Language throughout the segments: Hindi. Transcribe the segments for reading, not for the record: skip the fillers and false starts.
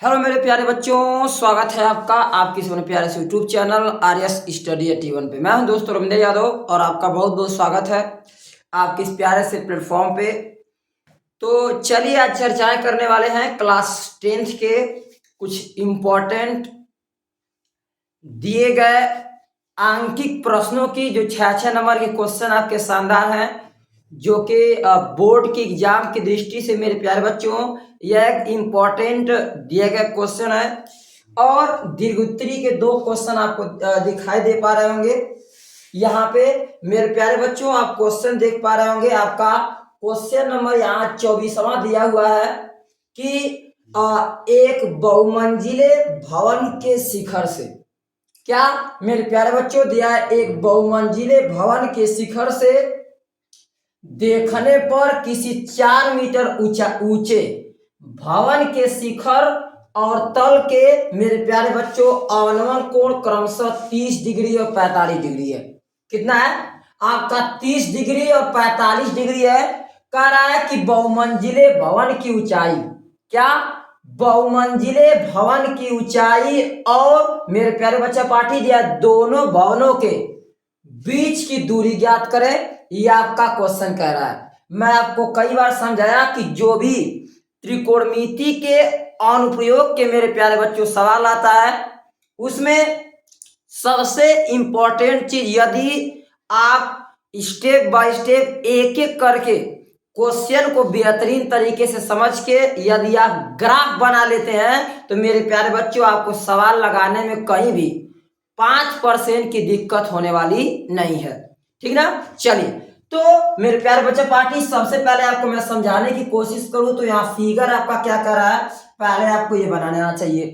हेलो मेरे प्यारे बच्चों, स्वागत है आपका आपके अपने प्यारे से यूट्यूब चैनल आर.एस. स्टडी 81 पे। मैं हूं दोस्तों रविंद्र यादव और आपका बहुत बहुत स्वागत है आपके इस प्यारे से प्लेटफॉर्म पे। तो चलिए आज चर्चाएं करने वाले हैं क्लास 10th के कुछ इम्पोर्टेंट दिए गए आंकिक प्रश्नों की, जो 6 नंबर के क्वेश्चन आपके शानदार हैं, जो कि बोर्ड के एग्जाम की दृष्टि से मेरे प्यारे बच्चों यह एक इम्पोर्टेंट दिए गए क्वेश्चन है। और दीर्घोत्तरी के 2 क्वेश्चन आपको दिखाई दे पा रहे होंगे यहाँ पे मेरे प्यारे बच्चों। आप क्वेश्चन देख पा रहे होंगे, आपका क्वेश्चन नंबर यहाँ 24वां दिया हुआ है कि एक बहुमंजिले भवन के शिखर से, क्या मेरे प्यारे बच्चों दिया है, एक बहुमंजिले भवन के शिखर से देखने पर किसी 4 मीटर ऊंचे भवन के शिखर और तल के मेरे प्यारे बच्चों अवनमन कोण क्रमशः 30 डिग्री और 45 डिग्री है। कितना है आपका? 30 डिग्री और 45 डिग्री है। कह रहा है कि बहुमंजिले भवन की ऊंचाई, क्या बहुमंजिले भवन की ऊंचाई और मेरे प्यारे बच्चा पाठी दिया दोनों भवनों के बीच की दूरी ज्ञात करें। ये आपका क्वेश्चन कह रहा है। मैं आपको कई बार समझाया कि जो भी त्रिकोणमिति के अनुप्रयोग के मेरे प्यारे बच्चों सवाल आता है, उसमें सबसे इंपॉर्टेंट चीज, यदि आप स्टेप बाय स्टेप एक एक करके क्वेश्चन को बेहतरीन तरीके से समझ के यदि आप ग्राफ बना लेते हैं, तो मेरे प्यारे बच्चों आपको सवाल लगाने में कहीं भी 5% की दिक्कत होने वाली नहीं है। ठीक ना? चलिए, तो मेरे प्यारे बच्चे पार्टी, सबसे पहले आपको मैं समझाने की कोशिश करूं तो यहाँ फिगर आपका क्या कर रहा है, पहले आपको ये बनाना चाहिए।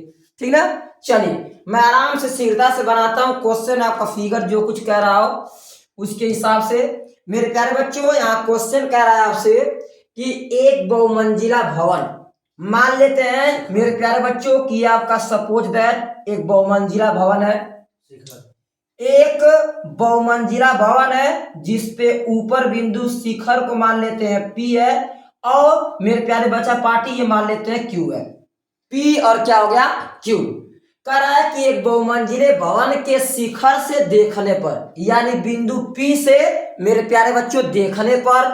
ठीक ना? चलिए मैं आराम से शीघ्रता से बनाता हूं क्वेश्चन। आपका फिगर जो कुछ कह रहा हो उसके हिसाब से मेरे प्यारे बच्चों, यहाँ क्वेश्चन कह रहा है आपसे कि एक बहुमंजिला भवन, मान लेते हैं मेरे प्यारे बच्चों कि आपका सपोज दैट एक बहुमंजिला भवन है, एक बहुमंजिला भवन है जिसपे ऊपर बिंदु शिखर को मान लेते हैं P है, और मेरे प्यारे बच्चा पार्टी ये मान लेते हैं Q है। P और क्या हो गया Q। कह रहा है कि एक बहुमंजिले भवन के शिखर से देखने पर, यानी बिंदु P से मेरे प्यारे बच्चों देखने पर,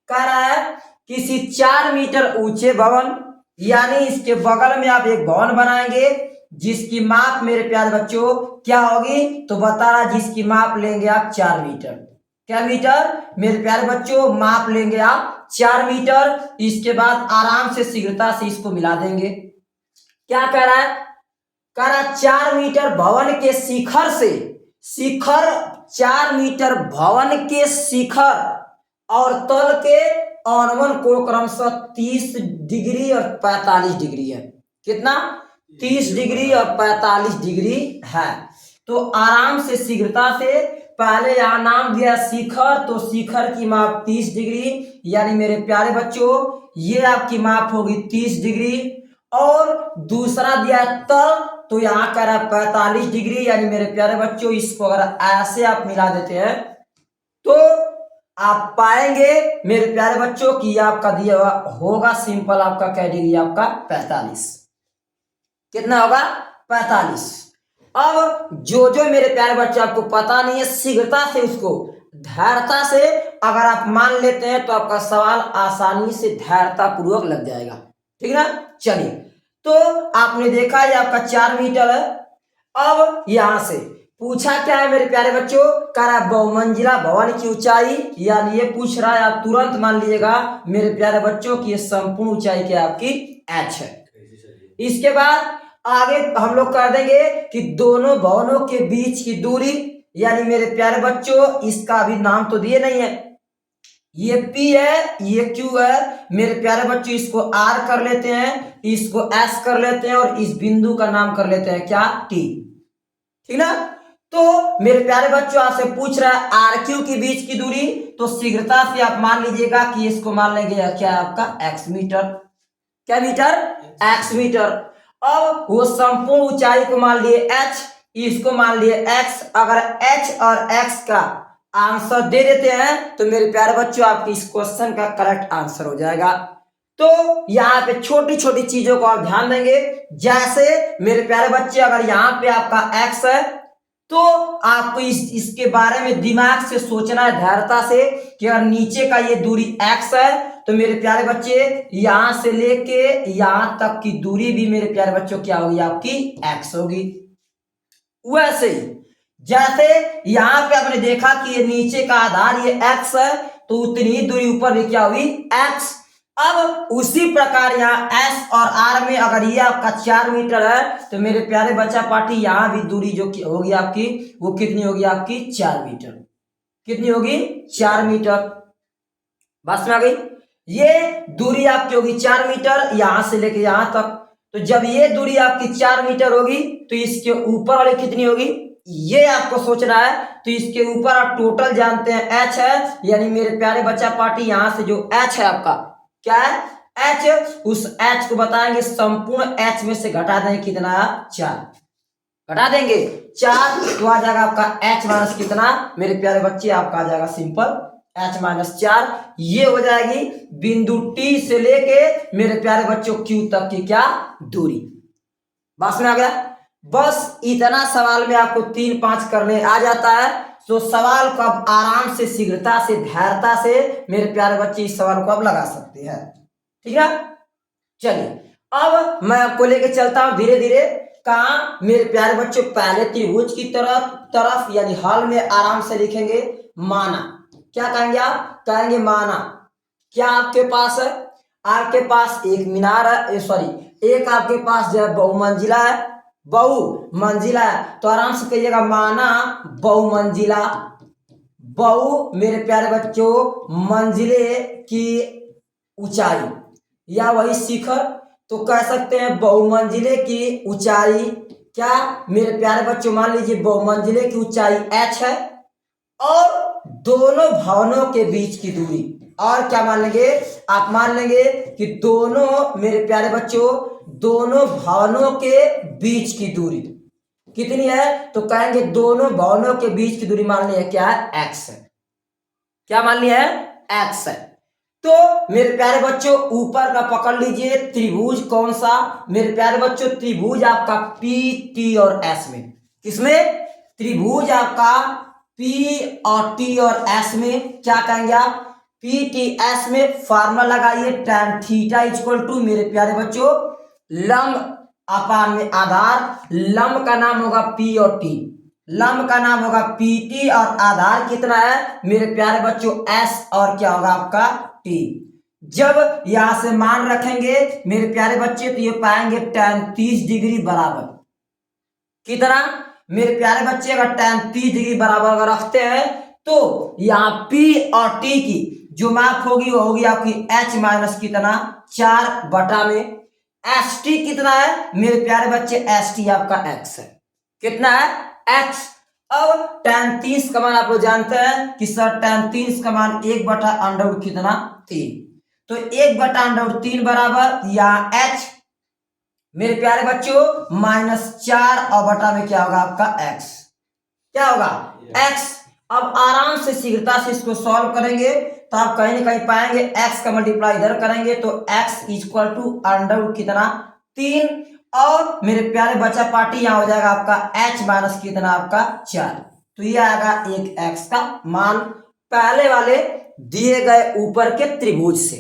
कह रहा है किसी 4 मीटर ऊंचे भवन, यानी इसके बगल में आप एक भवन बनाएंगे जिसकी माप मेरे प्यारे बच्चों क्या होगी, तो बता रहा जिसकी माप लेंगे आप 4 मीटर। क्या मीटर मेरे प्यारे बच्चों? माप लेंगे आप 4 मीटर। इसके बाद आराम से शीघ्रता से इसको मिला देंगे। क्या कह रहा है? कह रहा 4 मीटर भवन के शिखर से, शिखर 4 मीटर भवन के शिखर और तल के अनुमान कोण क्रमशः 30 डिग्री और 45 डिग्री है। कितना? 30 डिग्री और 45 डिग्री है। तो आराम से शीघ्रता से, पहले यहां नाम दिया शिखर, तो शिखर की माप 30 डिग्री, यानी मेरे प्यारे बच्चों ये आपकी माप होगी 30 डिग्री। और दूसरा दिया तल, तो यहां कह रहा 45 डिग्री, यानी मेरे प्यारे बच्चों इसको अगर ऐसे आप मिला देते हैं तो आप पाएंगे मेरे प्यारे बच्चों कि आपका दिया होगा सिंपल, आपका क्या डिग्री आपका 45। कितना होगा? 45। अब जो जो मेरे प्यारे बच्चे आपको पता नहीं है, शीघ्रता से उसको धैर्यता से अगर आप मान लेते हैं तो आपका सवाल आसानी से धैर्यता पूर्वक लग जाएगा। ठीक ना? चलिए, तो आपने देखा ये आपका 4 मीटर है। अब यहां से पूछा क्या है मेरे प्यारे बच्चों? कह रहा बहुमंजिला भवन की ऊंचाई, यानी ये पूछ रहा है, आप तुरंत मान लीजिएगा मेरे प्यारे बच्चों की संपूर्ण ऊंचाई क्या आपकी h है। इसके बाद आगे हम लोग कर देंगे कि दोनों भवनों के बीच की दूरी, यानी मेरे प्यारे बच्चों इसका अभी नाम तो दिए नहीं है, ये P है, ये Q है। मेरे प्यारे बच्चों इसको R कर लेते हैं, इसको S कर लेते हैं, और इस बिंदु का नाम कर लेते हैं क्या? T। ठीक ना? तो मेरे प्यारे बच्चों आपसे पूछ रहा है RQ के बीच की दूरी, तो शीघ्रता से आप मान लीजिएगा कि इसको मान लेंगे क्या आपका x मीटर। क्या मीटर? x metre. अब वो संपूर्ण ऊंचाई को मान लिए h, इसको मान लिए x। अगर h और x का आंसर दे देते हैं तो मेरे प्यारे बच्चों आपके इस क्वेश्चन का करेक्ट आंसर हो जाएगा। तो यहाँ पे छोटी छोटी चीजों को आप ध्यान देंगे। जैसे मेरे प्यारे बच्चे, अगर यहाँ पे आपका x है तो आपको इसके बारे में दिमाग से सोचना है, धैर्यता से, कि अगर नीचे का ये दूरी x है तो मेरे प्यारे बच्चे यहां से लेके यहां तक की दूरी भी मेरे प्यारे बच्चों क्या होगी, आपकी x होगी। वैसे ही जैसे यहां पे आपने देखा कि ये नीचे का आधार ये x है तो उतनी ही दूरी ऊपर भी क्या हुई, x। अब उसी प्रकार यहाँ s और r में अगर ये आपका 4 मीटर है तो मेरे प्यारे बच्चा पार्टी यहाँ भी दूरी जो होगी आपकी वो कितनी होगी, आपकी 4 मीटर। कितनी होगी, 4 मीटर। बस में आ गई। ये दूरी आपकी होगी 4 मीटर यहां से लेके यहां तक। तो जब ये दूरी आपकी 4 मीटर होगी तो इसके ऊपर वाली कितनी होगी, ये आपको सोचना है। तो इसके ऊपर आप टोटल जानते हैं h है, यानी मेरे प्यारे बच्चा पार्टी यहां से जो h है आपका क्या है, h। उस h को बताएंगे संपूर्ण h में से घटा देंगे कितना, 4 घटा देंगे 4 तो आ जाएगा आपका h माइनस कितना मेरे प्यारे बच्चे, आपका आ जाएगा सिंपल h माइनस 4। ये हो जाएगी बिंदु T से लेके मेरे प्यारे बच्चों Q तक की क्या दूरी। बस में आ गया। बस इतना सवाल में आपको 3-5 करने आ जाता है। तो सवाल को अब आराम से, शीघ्रता से, धैर्यता से मेरे प्यारे बच्चे इस सवाल को अब लगा सकते हैं। ठीक है, चलिए अब मैं आपको लेके चलता हूं धीरे धीरे। कहा मेरे प्यारे बच्चों, पहले त्रिभुज की तरफ यानी हल में आराम से लिखेंगे माना। क्या कहेंगे आप, कहेंगे माना। क्या आपके पास है, आपके पास एक मीनार है, सॉरी एक आपके पास जो है बहुमंजिला है, बहुमंजिला है। तो आराम से कहिएगा माना बहुमंजिला। बहु मेरे प्यारे बच्चों मंजिले की ऊंचाई या वही शिखर, तो कह सकते हैं बहुमंजिले की ऊंचाई। क्या मेरे प्यारे बच्चों, मान लीजिए बहुमंजिले की ऊंचाई h है और दोनों भवनों के बीच की दूरी, और क्या मान लेंगे आप, मान लेंगे कि दोनों मेरे प्यारे बच्चों दोनों भवनों के बीच की दूरी कितनी है, तो कहेंगे दोनों भवनों के बीच की दूरी मान ली है क्या है, x है। क्या मान लिया है, x है। तो मेरे प्यारे बच्चों ऊपर का पकड़ लीजिए त्रिभुज कौन सा, मेरे प्यारे बच्चों त्रिभुज आपका P T और S में। किसमें, त्रिभुज आपका P और T और S में। क्या कहेंगे आप, P T S में फार्मूला लगाइए tan थीटा इक्वल टू मेरे प्यारे बच्चों लंब अपान में आधार। लंब का नाम होगा P और T, लंब का नाम होगा PT और आधार कितना है मेरे प्यारे बच्चों S और क्या होगा आपका T। जब यहां से मान रखेंगे मेरे प्यारे बच्चे तो ये पाएंगे tan 30 डिग्री बराबर कितना मेरे प्यारे बच्चे, अगर tan 30 डिग्री बराबर अगर रखते हैं तो यहाँ P और T की जो माप होगी वो होगी आपकी h माइनस कितना 4 बटा में st कितना है मेरे प्यारे बच्चे, st आपका x है। कितना है, x। अब tan 30 का मान आप लोग जानते हैं कि सर tan 30 का मान 1 बटा अंडर कितना 3, तो 1 बटा अंडर 3 बराबर यहाँ h मेरे प्यारे बच्चों माइनस 4 और बटा में क्या होगा आपका x। क्या होगा x। अब आराम से शीघ्रता से इसको सॉल्व करेंगे तो आप कहीं ना कहीं पाएंगे x का मल्टीप्लाई इधर करेंगे तो x इक्वल टू अंडर कितना 3 और मेरे प्यारे बच्चा पार्टी यहाँ हो जाएगा आपका h माइनस कितना आपका 4। तो ये आएगा एक x का मान पहले वाले दिए गए ऊपर के त्रिभुज से।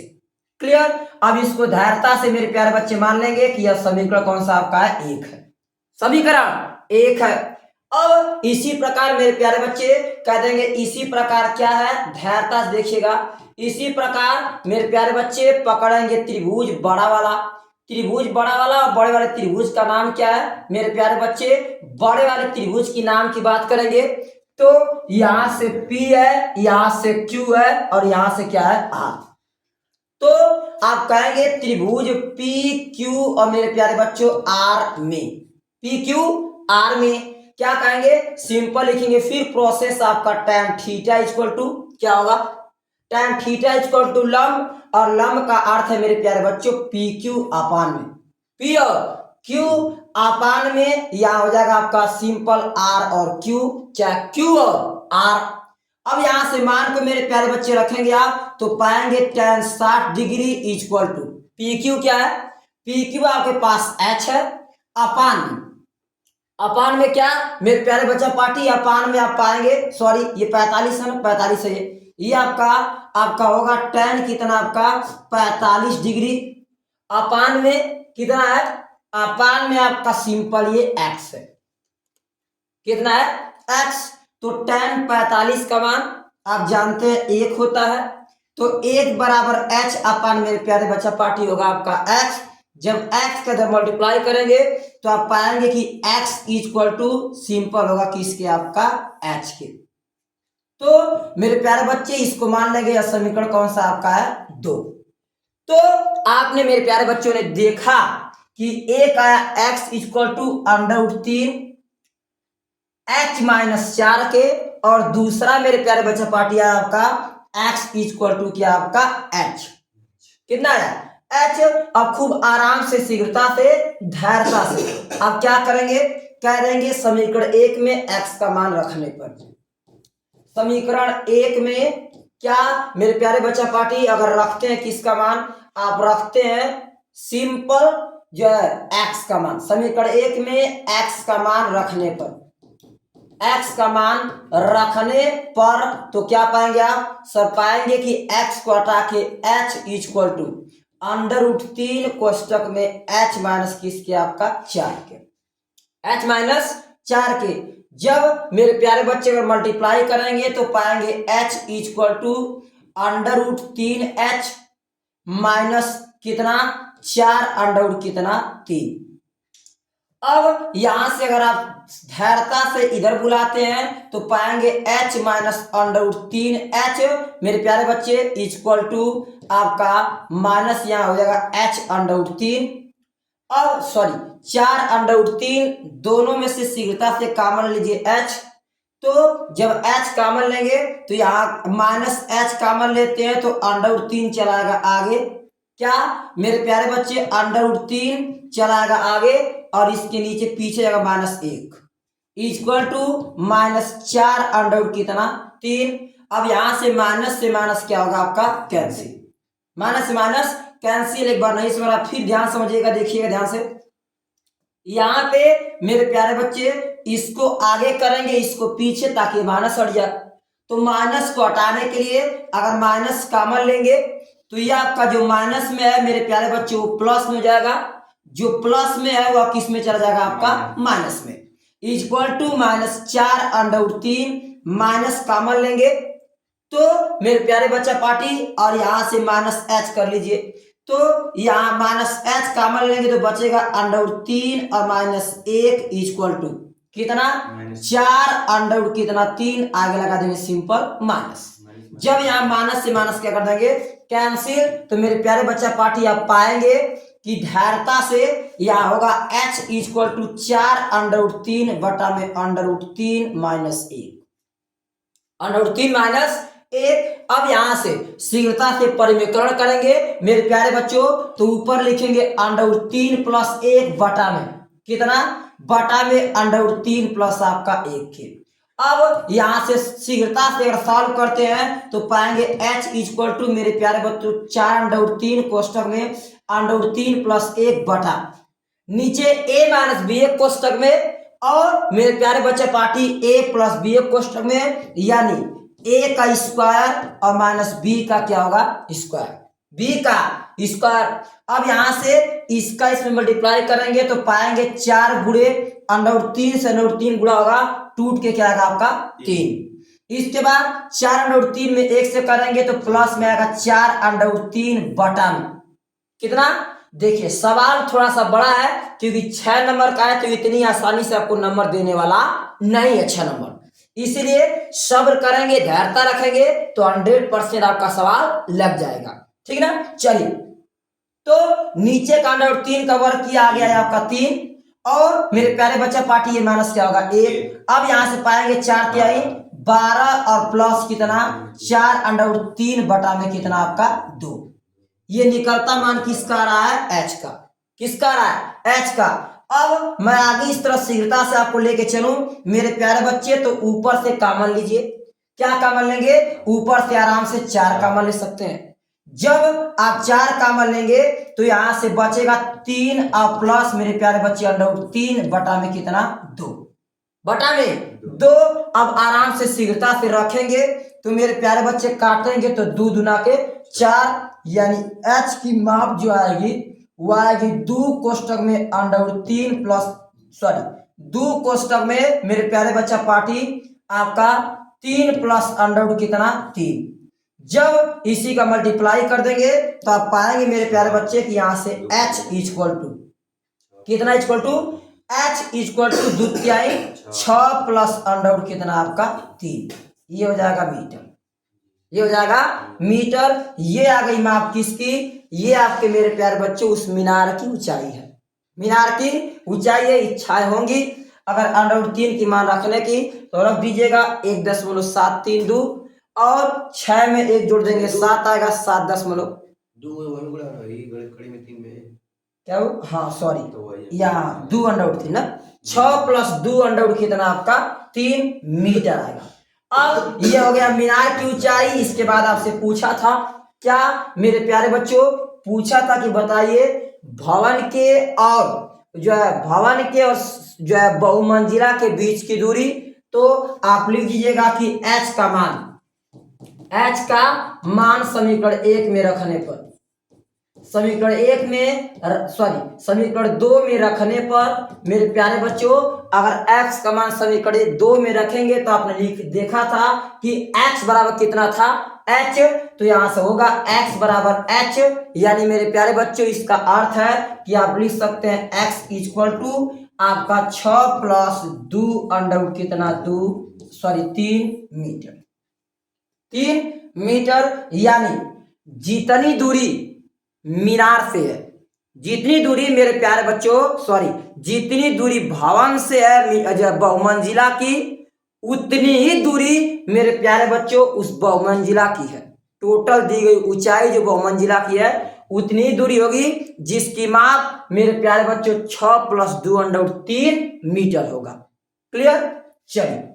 क्लियर। अब इसको धैर्यता से मेरे प्यारे बच्चे मान लेंगे कि यह समीकरण कौन सा आपका है, 1 है। समीकरण 1 है। अब इसी प्रकार मेरे प्यारे बच्चे कह देंगे, इसी प्रकार क्या है, धैर्यता से देखिएगा। इसी प्रकार मेरे प्यारे बच्चे पकड़ेंगे त्रिभुज बड़ा वाला, त्रिभुज बड़ा वाला और बड़े वाले त्रिभुज का नाम क्या है मेरे प्यारे बच्चे, बड़े वाले त्रिभुज की नाम की बात करेंगे तो यहां से P है, यहां से Q है और यहां से क्या है R। तो आप कहेंगे त्रिभुज PQ और मेरे प्यारे बच्चों R में, PQ R में क्या कहेंगे, सिंपल लिखेंगे। फिर प्रोसेस आपका tan थीटा इक्वल टू क्या होगा, tan थीटा इक्वल टू लंब, और लंब का अर्थ है मेरे प्यारे बच्चों PQ अपान में, P और Q अपान में यह हो जाएगा आपका सिंपल R और Q, चाहे Q और R। अब यहां से मान को मेरे प्यारे बच्चे रखेंगे आप तो पाएंगे tan 60 degree equal to P Q क्या है, पी क्यू आपके पास एच है, अपान में क्या मेरे प्यारे बच्चा पार्टी, अपान में आप पाएंगे, सॉरी ये 45 है ना, 45 है ये आपका आपका होगा tan कितना आपका 45 डिग्री, अपान में कितना है, अपान में आपका सिंपल ये x है, कितना है x, तो tan 45 का मान आप जानते हैं 1 होता है, तो 1 बराबर h अपान मेरे प्यारे बच्चा पार्टी होगा आपका x, जब x का जब मल्टीप्लाई करेंगे तो आप पाएंगे कि x इक्वल टू सिंपल होगा किसके, आपका h के। तो मेरे प्यारे बच्चे इसको मान लेंगे, यह समीकरण कौन सा आपका है 2। तो आपने मेरे प्यारे बच्चों ने देखा कि एक आया x equal to √3 h minus 4 के, और दूसरा मेरे प्यारे बच्चा पार्टी आया आपका x इक्वल टू क्या आपका h, कितना है h। अब खूब आराम से, शीघ्रता से, धैर्यता से अब क्या करेंगे, कह देंगे समीकरण 1 में x का मान रखने पर, समीकरण 1 में क्या मेरे प्यारे बच्चा पार्टी अगर रखते हैं किसका मान, आप रखते हैं सिंपल जो है x का मान, समीकरण 1 में x का मान रखने पर, x का मान रखने पर तो क्या पाएंगे आप सर, पाएंगे कि x को हटा के h इक्वल टू √3 कोष्टक में h माइनस किसके आपका 4 के, h माइनस 4 के। जब मेरे प्यारे बच्चे अगर मल्टीप्लाई करेंगे तो पाएंगे h equal to √3h minus कितना 4 √ कितना 3। अब यहां से अगर आप धैर्यता से इधर बुलाते हैं तो पाएंगे h माइनस √3h मेरे प्यारे बच्चे इक्वल टू आपका माइनस यहां हो जाएगा h √3, अब सॉरी 4 √3, दोनों में से शीघ्रता से कॉमन लीजिए h, तो जब h कॉमन लेंगे तो यहाँ माइनस h कॉमन लेते हैं तो √3 चलाएगा आगे, क्या मेरे प्यारे बच्चे √3 चलाएगा आगे, और इसके नीचे पीछे जाएगा -1 इक्वल टू -4 कितना 3। अब यहां से माइनस क्या होगा आपका कैंसिल, माइनस से माइनस कैंसिल। एक बार नहीं समझा फिर ध्यान समझिएगा, देखिएगा ध्यान से, यहाँ पे मेरे प्यारे बच्चे इसको आगे करेंगे इसको पीछे ताकि माइनस हट जाए, तो माइनस को हटाने के लिए अगर माइनस कॉमन लेंगे तो ये आपका जो माइनस में है मेरे प्यारे बच्चे वो प्लस में हो जाएगा, जो प्लस में है वह किस में चला जाएगा आपका माइनस में, इक्वल टू -4 √3 माइनस कॉमन लेंगे तो मेरे प्यारे बच्चा पार्टी, और यहां से -h कर लीजिए, तो यहाँ -h कॉमन लेंगे तो बचेगा √3 और -1 इक्वल टू कितना 4 कितना 3, आगे लगा देंगे सिंपल माइनस। जब यहाँ माइनस से माइनस क्या कर देंगे कैंसिल, तो मेरे प्यारे बच्चा पार्टी आप पाएंगे कि धैर्यता से यहाँ होगा h इक्वल टू 4 √3 बटा में √3 माइनस 1, √3 माइनस 1। अब यहां से शीघ्रता से परिमेयकरण करेंगे मेरे प्यारे बच्चों, तो ऊपर लिखेंगे √3 प्लस 1 बटा में कितना, बटा में √3 प्लस आपका 1 के। अब यहां से शीघ्रता से अगर सॉल्व करते हैं तो पाएंगे h इक्वल टू मेरे प्यारे बच्चों 4 √3 कोष्टक में √3 प्लस 1 बटा नीचे a माइनस b कोष्टक में, और मेरे प्यारे बच्चे पार्टी a प्लस b कोष्टक में, यानी a का स्क्वायर और माइनस b का क्या होगा स्क्वायर, b का स्क्वायर। अब यहां से इसका इसमें मल्टीप्लाई करेंगे तो पाएंगे 4 गुणे √3 से √3 गुणा होगा, टूट के क्या आएगा आपका 3। इसके बाद 4 √3 में 1 से करेंगे तो प्लस में आएगा 4 √3 बटा में कितना। देखिए सवाल थोड़ा सा बड़ा है क्योंकि 6 नंबर का है, तो इतनी आसानी से आपको नंबर देने वाला नहीं है 6 नंबर, इसीलिए सब्र करेंगे, धैर्यता रखेंगे तो 100% आपका सवाल लग जाएगा, ठीक ना। चलिए, तो नीचे का √3 का वर्ग किया आ गया है आपका 3, और मेरे प्यारे बच्चा पार्टी ये माइनस क्या होगा 1। अब यहां से पाएंगे 4 क्या 12 और प्लस कितना 4 √3 बटा में कितना आपका 2। ये निकलता मान किसका आ रहा है h का, किसका आ रहा है h का। अब मैं आगे इस तरह शीघ्रता से आपको लेके चलूं मेरे प्यारे बच्चे, तो ऊपर से कॉमन लीजिए, क्या कॉमन लेंगे ऊपर से आराम से 4 कॉमन ले सकते हैं। जब आप 4 कॉमन लेंगे तो यहां से बचेगा 3 और प्लस मेरे प्यारे बच्चे अंडर 3 बटा में कितना 2 बटा में 2। अब आराम से शीघ्रता से रखेंगे तो मेरे प्यारे बच्चे काटेंगे तो 2 दुना के 4, यानी h की माप जो आएगी वो आएगी 2 कोष्टक में अंडर 3 प्लस सॉरी 2 कोष्टक में मेरे प्यारे बच्चा पार्टी आपका 3 प्लस अंडर कितना 3। जब इसी का मल्टीप्लाई कर देंगे तो आप पाएंगे मेरे प्यारे बच्चे कि यहां से h इक्वल टू कितना equal to h equal to द्वितीय 6 प्लस अंडर कितना आपका 3। ये हो जाएगा मीटर, ये हो जाएगा मीटर। ये आ गई माप किसकी, ये आपके मेरे प्यारे बच्चे उस मीनार की ऊंचाई है, मीनार की ऊंचाई है। इच्छाएं होंगी अगर अंडर 3 की मान रखने की तो रख दीजिएगा 1.732 और 6 में 1 जोड़ देंगे 7 आएगा 7.2 क्या हो, हाँ सॉरी यहाँ 2 अंडर थी ना, 6 प्लस 2 अंडर कितना आपका 3 मीटर आएगा। अब ये हो गया मीनार की ऊंचाई। इसके बाद आपसे पूछा था क्या मेरे प्यारे बच्चों, पूछा था कि बताइए भवन के और जो है भवन के और जो है बहुमंजिला के बीच की दूरी। तो आप लिख दीजिएगा कि h का मान समीकरण 1 में रखने पर, समीकरण 1 में समीकरण 2 में रखने पर मेरे प्यारे बच्चों अगर x का मान समीकरण 2 में रखेंगे तो आपने देखा था कि x बराबर कितना था h, तो यहां से होगा x बराबर h, यानी मेरे प्यारे बच्चों इसका अर्थ है कि आप लिख सकते हैं x इक्वल टू आपका 6 प्लस 2 अंडर कितना 3 मीटर, 3 मीटर। यानी जितनी दूरी मीनार से है, जितनी दूरी मेरे प्यारे बच्चों जितनी दूरी भवन से है बहुमंजिला की, उतनी ही दूरी मेरे प्यारे बच्चों उस बहुमंजिला की है। टोटल दी गई ऊंचाई जो बहुमंजिला की है उतनी ही दूरी होगी जिसकी माप मेरे प्यारे बच्चों 6 प्लस 2 अंडर 3 मीटर होगा। क्लियर। चलिए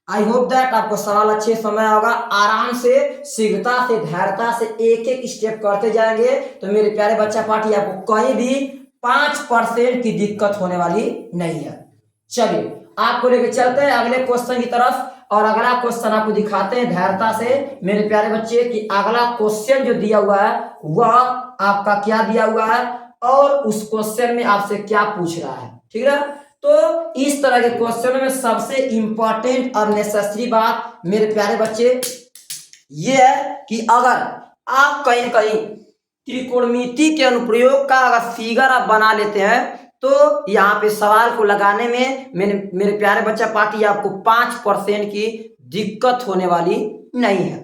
आई होप दैट आपको सवाल अच्छे समय होगा। आराम से शीघ्रता से धैर्यता से एक एक स्टेप करते जाएंगे तो मेरे प्यारे बच्चा पार्टी आपको कहीं भी 5% की दिक्कत होने वाली नहीं है। चलिए आपको लेके चलते हैं अगले क्वेश्चन की तरफ और अगला क्वेश्चन आपको दिखाते हैं धैर्यता से मेरे प्यारे बच्चे कि अगला क्वेश्चन जो दिया हुआ है वह आपका क्या दिया हुआ है और उस क्वेश्चन में आपसे क्या पूछ रहा है। ठीक है, तो इस तरह के क्वेश्चन में सबसे इंपॉर्टेंट और नेसेसरी बात मेरे प्यारे बच्चे ये है कि अगर आप कहीं न कहीं त्रिकोणमिति के अनुप्रयोग का अगर फिगर आप बना लेते हैं तो यहाँ पे सवाल को लगाने में मेरे प्यारे बच्चा पार्टी आपको 5% की दिक्कत होने वाली नहीं है।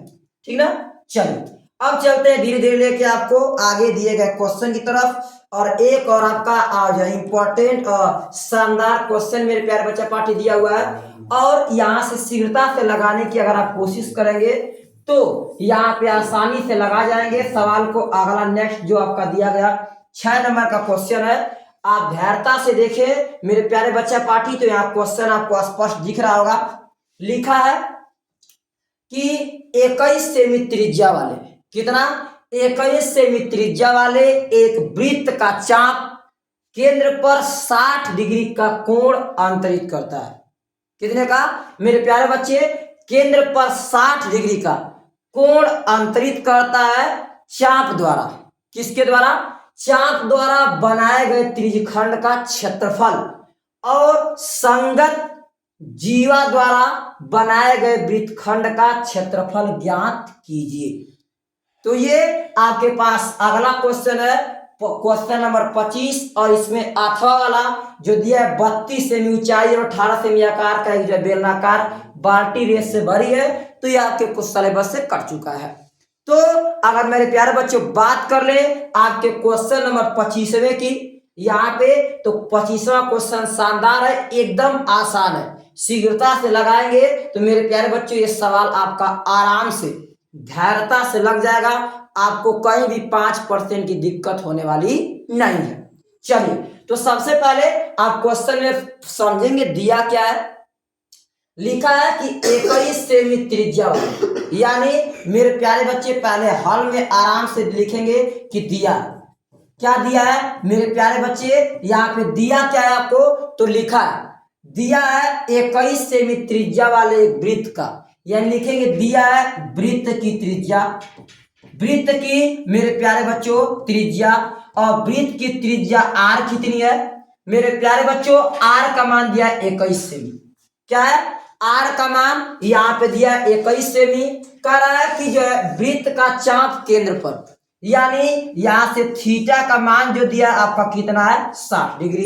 ठीक ना। चलिए अब चलते हैं धीरे धीरे लेके आपको आगे दिए गए क्वेश्चन की तरफ और एक और आपका इंपॉर्टेंट शानदार क्वेश्चन मेरे प्यारे बच्चा पार्टी दिया हुआ है और यहाँ से शीघ्रता से लगाने की अगर आप कोशिश करेंगे तो यहाँ पे आसानी से लगा जाएंगे सवाल को। अगला नेक्स्ट जो आपका दिया गया 6 नंबर का क्वेश्चन है, आप धैर्यता से देखें मेरे प्यारे बच्चा पार्टी। तो यहाँ क्वेश्चन आपको स्पष्ट दिख रहा होगा, लिखा है कि 21 सेमी त्रिज्या वाले कितना 21 सेमी त्रिज्या वाले एक वृत्त का चाप केंद्र पर 60 डिग्री का कोण अंतरित करता है। कितने का मेरे प्यारे बच्चे, केंद्र पर 60 डिग्री का कोण अंतरित करता है चाप द्वारा। किसके द्वारा, चाप द्वारा बनाए गए त्रिज्यखंड का क्षेत्रफल और संगत जीवा द्वारा बनाए गए वृत्तखंड का क्षेत्रफल ज्ञात कीजिए। तो ये आपके पास अगला क्वेश्चन है क्वेश्चन नंबर 25 और इसमें अथवा वाला जो दिया है 32 सेमी ऊंचाई और 18 सेमी आकार का एक जो बेलनाकार बाल्टी रेस से भरी है। तो ये आपके कुछ सिलेबस से कट चुका है। तो अगर मेरे प्यारे बच्चों बात कर ले आपके क्वेश्चन नंबर 25वें की यहाँ पे, तो 25वां क्वेश्चन शानदार है, एकदम आसान है। शीघ्रता से लगाएंगे तो मेरे प्यारे बच्चों ये सवाल आपका आराम से धैर्यता से लग जाएगा, आपको कहीं भी 5% की दिक्कत होने वाली नहीं है। चलिए तो सबसे पहले आप क्वेश्चन में समझेंगे दिया क्या है। लिखा है कि 21 सेमी त्रिज्या वाली। यानी मेरे प्यारे बच्चे पहले हल में आराम से लिखेंगे कि दिया क्या दिया है मेरे प्यारे बच्चे। यहाँ पे दिया क्या है आपको, तो लिखा है दिया है 21 सेमी त्रिज्या वाले एक वृत्त का। यानी लिखेंगे दिया है वृत्त की त्रिज्या, वृत्त की मेरे प्यारे बच्चों त्रिज्या, और वृत्त की त्रिज्या आर कितनी है मेरे प्यारे बच्चों, आर का मान दिया है 21 सेमी। क्या है, आर का मान यहाँ पे दिया है 21 सेमी। कह रहा है कि जो है वृत्त का चाप केंद्र पर, यानी यहां से थीटा का मान जो दिया आपका कितना है 60 डिग्री।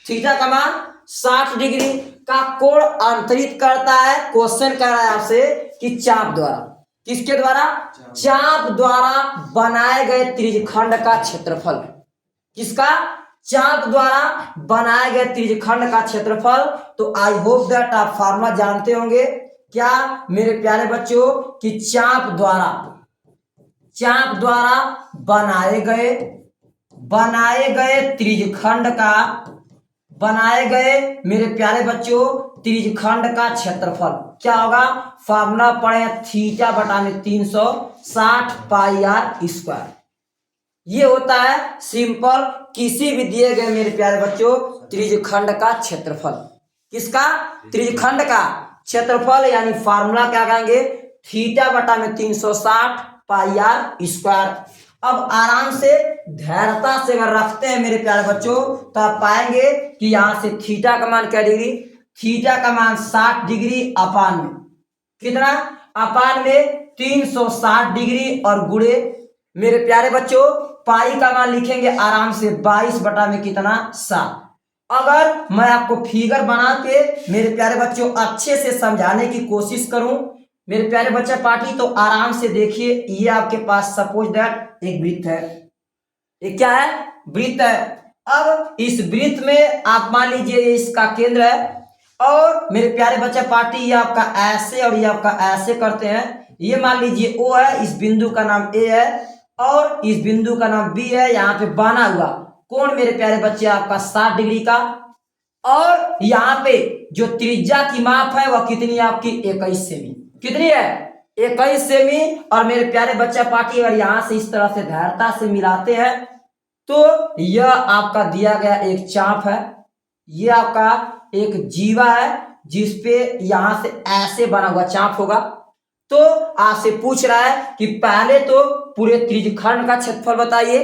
थीटा का मान 60 डिग्री का कोण अंतरित करता है। क्वेश्चन कह रहा है आपसे कि चाप द्वारा, किसके द्वारा, चाप द्वारा बनाए गए त्रिज्यखंड का क्षेत्रफल। किसका, चाप द्वारा बनाए गए त्रिज्यखंड का क्षेत्रफल। तो आई होप दैट आप फार्मूला जानते होंगे। क्या मेरे प्यारे बच्चों कि चाप द्वारा बनाए गए त्रिज्यखंड का, बनाए गए मेरे प्यारे बच्चों त्रिज्यखंड का क्षेत्रफल क्या होगा। फार्मूला पढ़े थीटा बटा में 360 पाई आर स्क्वायर। ये होता है सिंपल किसी भी दिए गए मेरे प्यारे बच्चों त्रिज्यखंड का क्षेत्रफल। किसका, त्रिज्यखंड का क्षेत्रफल। यानी फार्मूला क्या कहेंगे, थीटा बटा में 360 पाई आर स्क्वायर। अब आराम से धैर्यता से अगर रखते हैं मेरे प्यारे बच्चों तो आप पाएंगे कि यहां से थीटा का मान क्या डिग्री, थीटा का मान 60 डिग्री अपान में कितना, अपान में 360 डिग्री और गुणे मेरे प्यारे बच्चों पाई का मान लिखेंगे आराम से 22 बटा में कितना 7। अगर मैं आपको फिगर बना के मेरे प्यारे बच्चों अच्छे से समझाने की कोशिश करूं मेरे प्यारे बच्चे पार्टी, तो आराम से देखिए। ये आपके पास सपोज दैट एक वृत्त है, ये क्या है, वृत्त है। अब इस वृत्त में आप मान लीजिए ये इसका केंद्र है, और मेरे प्यारे बच्चे पार्टी ये आपका ऐसे और ये आपका ऐसे करते हैं। ये मान लीजिए ओ है, इस बिंदु का नाम ए है और इस बिंदु का नाम बी है। यहाँ पे बना हुआ कोण मेरे प्यारे बच्चे आपका 60 डिग्री का, और यहाँ पे जो त्रिज्या की माप है वह कितनी है आपकी 21 सेमी। कितनी है 21 सेमी। और मेरे प्यारे बच्चा पार्टी अगर यहां से इस तरह से धैर्यता से मिलाते हैं तो यह आपका दिया गया एक चाप है, यह आपका एक जीवा है जिसपे यहां से ऐसे बना हुआ चाप होगा। तो आपसे पूछ रहा है कि पहले तो पूरे त्रिज्यखंड का क्षेत्रफल बताइए,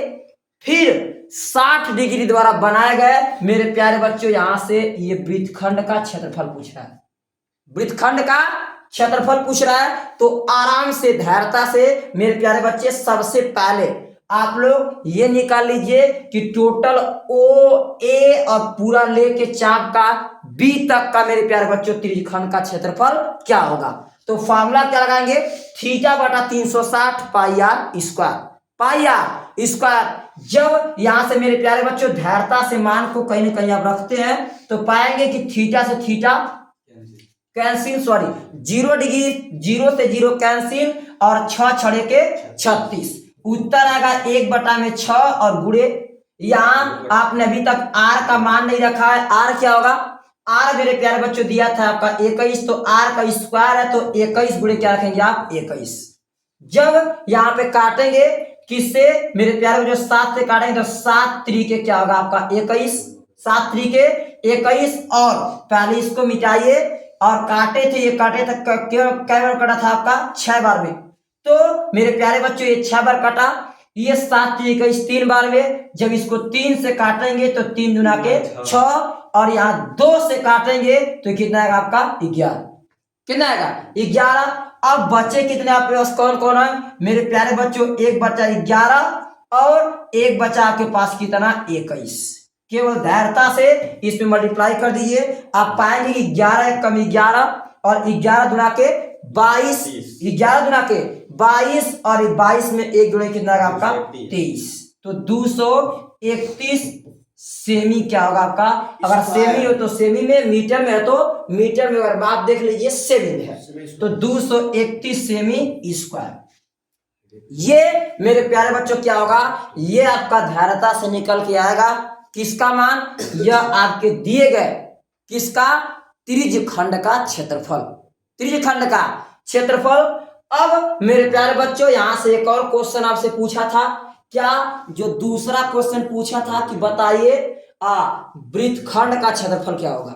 फिर 60 डिग्री द्वारा बनाए गए मेरे प्यारे बच्चों यहां से ये वृत्तखंड का क्षेत्रफल पूछ रहा है, वृत्तखंड का क्षेत्रफल पूछ रहा है। तो आराम से धैर्यता से मेरे प्यारे बच्चे सबसे पहले आप लोग ये निकाल लीजिए कि टोटल ओ ए और पूरा लेके चाप का बी तक का मेरे प्यारे बच्चों त्रिज्यखंड का क्षेत्रफल क्या होगा। तो फॉर्मूला क्या लगाएंगे, थीटा बटा 360 pi r square, pi r square. जब यहां से मेरे प्यारे बच्चों धैर्यता से मान को कहीं ना कहीं आप रखते हैं तो पाएंगे कि थीटा से थीटा कैंसिल, सॉरी 0 डिग्री, 0 से 0 कैंसिल, और 6 छड़े के 36। उत्तर आएगा 1 बटा में 6 और गुणे। यहाँ आपने अभी तक आर का मान नहीं रखा है, आर क्या होगा, आर मेरे प्यारे बच्चों दिया था आपका 21, तो आर का स्क्वायर है तो 21 गुणे क्या रखेंगे आप 21। जब यहाँ पे काटेंगे किससे मेरे प्यारे बच्चों 7 से काटेंगे तो 7 तरीके क्या होगा आपका 21, 7 तरीके 21। और पहले इसको मिटाइए, और काटे थे ये काटे थे कै बार कटा था आपका 6 बार में। तो मेरे प्यारे बच्चों ये 6 बार कटा, ये 7 तरीके 3 बार में। जब इसको 3 से काटेंगे तो 3 दुना के 6, और यहाँ 2 से काटेंगे तो कितना आएगा आपका 11। कितना आएगा 11। अब बच्चे कितने आपके पास कौन कौन है मेरे प्यारे बच्चों, एक बच्चा 11 और एक बच्चा आपके पास कितना 21। केवल धैर्यता से इसमें मल्टीप्लाई कर दीजिए, आप पाएंगे कि 11 कम 11 और 11 दुना के 22, 11 दुना के 22 और 22 में एक जुड़े कितना है आपका 23। तो 231 सेमी क्या होगा आपका, अगर सेमी हो तो सेमी में, मीटर में है तो मीटर में, अगर आप देख लीजिए सेमी में है तो 231 सेमी स्क्वायर। ये मेरे प्यारे बच्चों क्या होगा, ये आपका धैर्यता से निकल के आएगा किसका मान, यह आपके दिए गए किसका त्रिज्यखंड का क्षेत्रफल। त्रिज्यखंड का क्षेत्रफल। अब मेरे प्यारे बच्चों यहां से एक और क्वेश्चन आपसे पूछा था, क्या जो दूसरा क्वेश्चन पूछा था कि बताइए वृत्तखंड का क्षेत्रफल क्या होगा।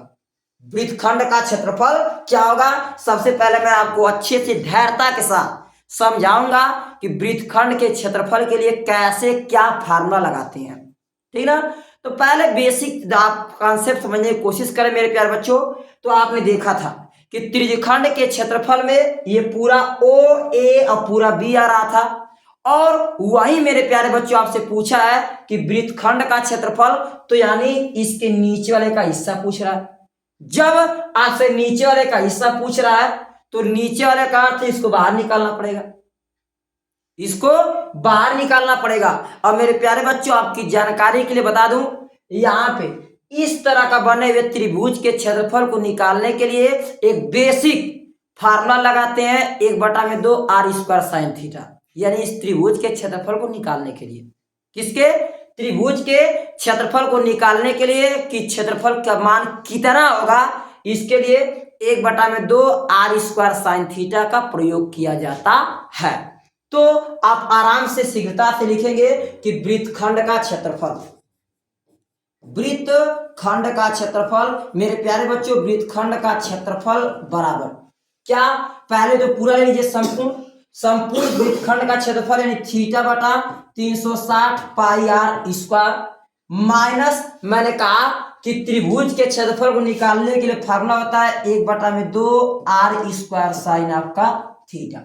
वृत्तखंड का क्षेत्रफल क्या होगा। सबसे पहले मैं आपको अच्छे से धैर्यता के साथ समझाऊंगा कि वृत्तखंड के क्षेत्रफल के लिए कैसे क्या फार्मूला लगाते हैं, ठीक ना। तो पहले बेसिक आप कॉन्सेप्ट समझने की कोशिश करें मेरे प्यारे बच्चों। तो आपने देखा था कि त्रिज्यखंड के क्षेत्रफल में ये पूरा ओ ए और पूरा बी आ रहा था, और वही मेरे प्यारे बच्चों आपसे पूछा है कि वृत्तखंड का क्षेत्रफल, तो यानी इसके नीचे वाले का हिस्सा पूछ रहा है। जब आपसे नीचे वाले का हिस्सा पूछ रहा है तो नीचे वाले का अर्थ इसको बाहर निकालना पड़ेगा, इसको बाहर निकालना पड़ेगा। अब मेरे प्यारे बच्चों आपकी जानकारी के लिए बता दूं, यहां पे इस तरह का बने हुए त्रिभुज के क्षेत्रफल को निकालने के लिए एक बेसिक फार्मूला लगाते हैं 1/2 आर स्क्वायर साइन थीटा, यानी इस त्रिभुज के क्षेत्रफल को निकालने के लिए। किसके? त्रिभुज के क्षेत्रफल को निकालने के लिए कि क्षेत्रफल का मान कितना होगा, इसके लिए 1/2 आर स्क्वायर साइन थीटा का प्रयोग किया जाता है। तो आप आराम से शीघ्रता से लिखेंगे कि वृत्तखंड का क्षेत्रफल, वृत्तखंड का क्षेत्रफल मेरे प्यारे बच्चों, वृत्तखंड का क्षेत्रफल बराबर क्या, पहले तो पूरा ले लीजिए संपूर्ण वृत्तखंड का क्षेत्रफल यानी थीटा बटा 360 पाई आर स्क्वायर, माइनस मैंने कहा कि त्रिभुज के क्षेत्रफल को निकालने के लिए फार्मूला होता है 1/2 आर स्क्वायर साइन आपका थीटा।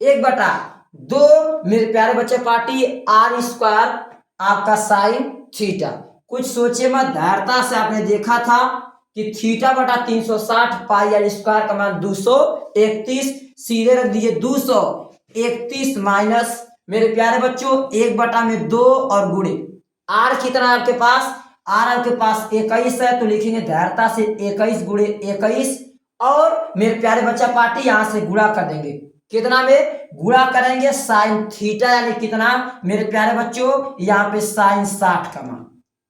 1/2 मेरे प्यारे बच्चे पार्टी आर स्क्वायर आपका साइन थीटा। कुछ सोचे मत, धैर्यता से आपने देखा था कि थीटा बटा 360 पाई आर स्क्वायर का मान 231, सीधे रख दीजिए 231 माइनस मेरे प्यारे बच्चों 1/2 और गुणे आर कितना है आपके पास, आर आपके पास 21 है, तो लिखेंगे धैर्यता से 21 गुणे 21, और मेरे प्यारे बच्चा पार्टी यहां से गुणा कर देंगे, कितना में गुणा करेंगे साइन थीटा, यानी कितना मेरे प्यारे बच्चों यहाँ पे साइन 60 का मान,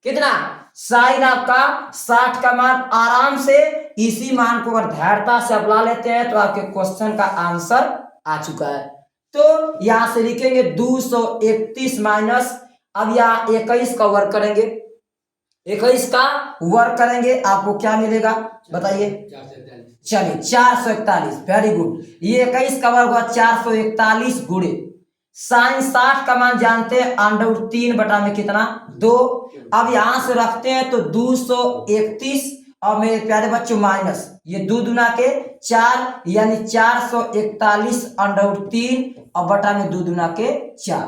कितना साइन आपका 60 का मान। आराम से इसी मान को अगर धैर्यता से अपना लेते हैं तो आपके क्वेश्चन का आंसर आ चुका है। तो यहां से लिखेंगे 231 माइनस, अब यहाँ 21 का वर्ग करेंगे, 21 का वर्ग करेंगे आपको क्या मिलेगा बताइए, चलिए 441, वेरी गुड। ये 21 का वर्ग हुआ 441 गुणे साइन 60 का मान जानते हैं √3 बटा में कितना 2, अब यहां से रखते हैं तो 231 और मेरे प्यारे बच्चों माइनस ये 2 दूना के 4 यानी 441 √3 और बटा में 2 दूना के 4।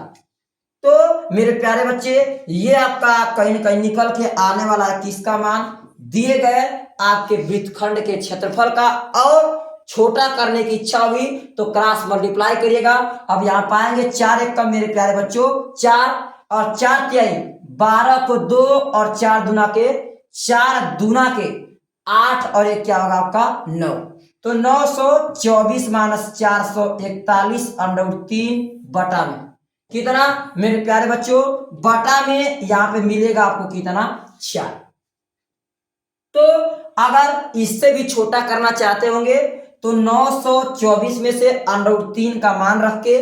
तो मेरे प्यारे बच्चे ये आपका कहीं ना कहीं निकल के आने वाला है किसका मान, दिए गए आपके वृत्तखंड के क्षेत्रफल का, और छोटा करने की इच्छा हुई तो क्रॉस मल्टीप्लाई करिएगा। अब यहां पाएंगे 4 1 का मेरे प्यारे बच्चों 4 और 4 तिहाई 12 को 2 और 4 दूना के 4 दूना के 8 और एक क्या होगा आपका 9, तो 924 माइनस 441 √3 बटा में कितना मेरे प्यारे बच्चों, बटा में यहां पे मिलेगा आपको कितना 4। तो अगर इससे भी छोटा करना चाहते होंगे तो 924 में से √3 का मान रख के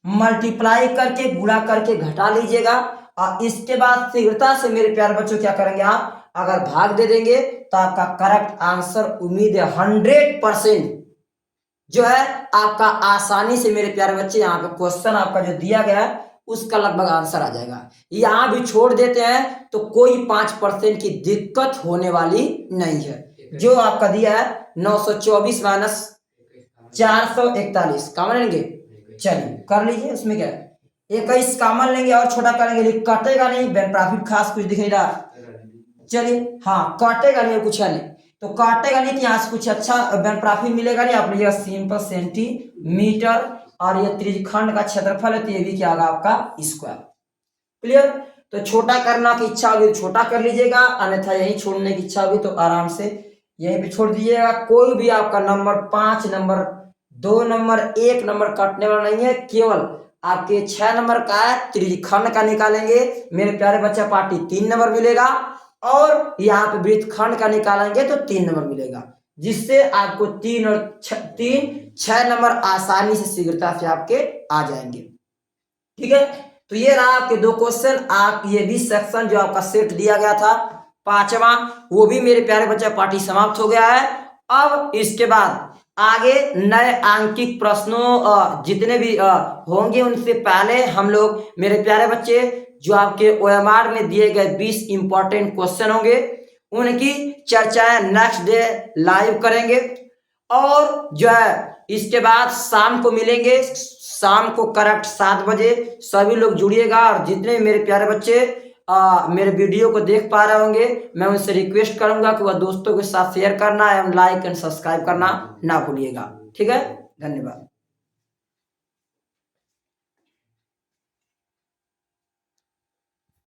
मल्टीप्लाई करके गुणा करके घटा लीजिएगा, और इसके बाद शीघ्रता से मेरे प्यारे बच्चों क्या करेंगे आप, अगर भाग दे देंगे तो आपका करेक्ट आंसर उम्मीद है 100% जो है आपका आसानी से मेरे प्यारे बच्चे यहाँ पे क्वेश्चन आपका जो दिया गया है उसका लगभग आंसर आ जाएगा। यहां भी छोड़ देते हैं तो कोई 5% की दिक्कत होने वाली नहीं है। जो आपका दिया है 924 माइनस 441 कॉमन लेंगे, चलिए कर लीजिए, उसमें क्या है 21 कॉमन लेंगे और छोटा करेंगे, कटेगा नहीं, बेन प्रॉफिट खास कुछ दिख नहीं रहा, चलिए हाँ कटेगा नहीं, कुछ है नहीं तो काटेगा नहीं, तो यहाँ से कुछ अच्छा बेन प्रॉफिट मिलेगा नहीं, आप लीजिएगा सिंपल सेंटीमीटर, और ये त्रिज्यखंड का क्षेत्रफल है तो ये भी क्या होगा आपका स्क्वायर। क्लियर। तो छोटा करना की इच्छा होगी छोटा कर लीजिएगा, अन्यथा यही छोड़ने की इच्छा होगी तो आराम से यहीं पे छोड़ दीजिएगा। कोई भी आपका नंबर 5 नंबर 2 नंबर 1 नंबर कटने वाला नहीं है, केवल आपके 6 नंबर का है त्रिज्यखंड का निकालेंगे मेरे प्यारे बच्चा पार्टी 3 नंबर मिलेगा, और यहाँ पे वृत्तखंड का निकालेंगे तो 3 नंबर मिलेगा। जिससे आपको 6 नंबर आसानी से शीघ्रता से आपके आ जाएंगे। ठीक है, तो ये रहा आपके 2 क्वेश्चन। आप ये भी सेक्शन जो आपका सेट दिया गया था 5वां, वो भी मेरे प्यारे बच्चे पार्टी समाप्त हो गया है। अब इसके बाद आगे नए आंकिक प्रश्नों जितने भी होंगे, उनसे पहले हम लोग मेरे प्यारे बच्चे जो आपके OMR में दिए गए 20 इंपॉर्टेंट क्वेश्चन होंगे, उनकी चर्चाएं नेक्स्ट डे लाइव करेंगे। और जो है इसके बाद शाम को मिलेंगे, शाम को करेक्ट 7 बजे सभी लोग जुड़िएगा। और जितने मेरे प्यारे बच्चे मेरे वीडियो को देख पा रहे होंगे, मैं उनसे रिक्वेस्ट करूंगा कि वह दोस्तों के साथ शेयर करना एवं लाइक एंड सब्सक्राइब करना ना भूलिएगा। ठीक है, धन्यवाद।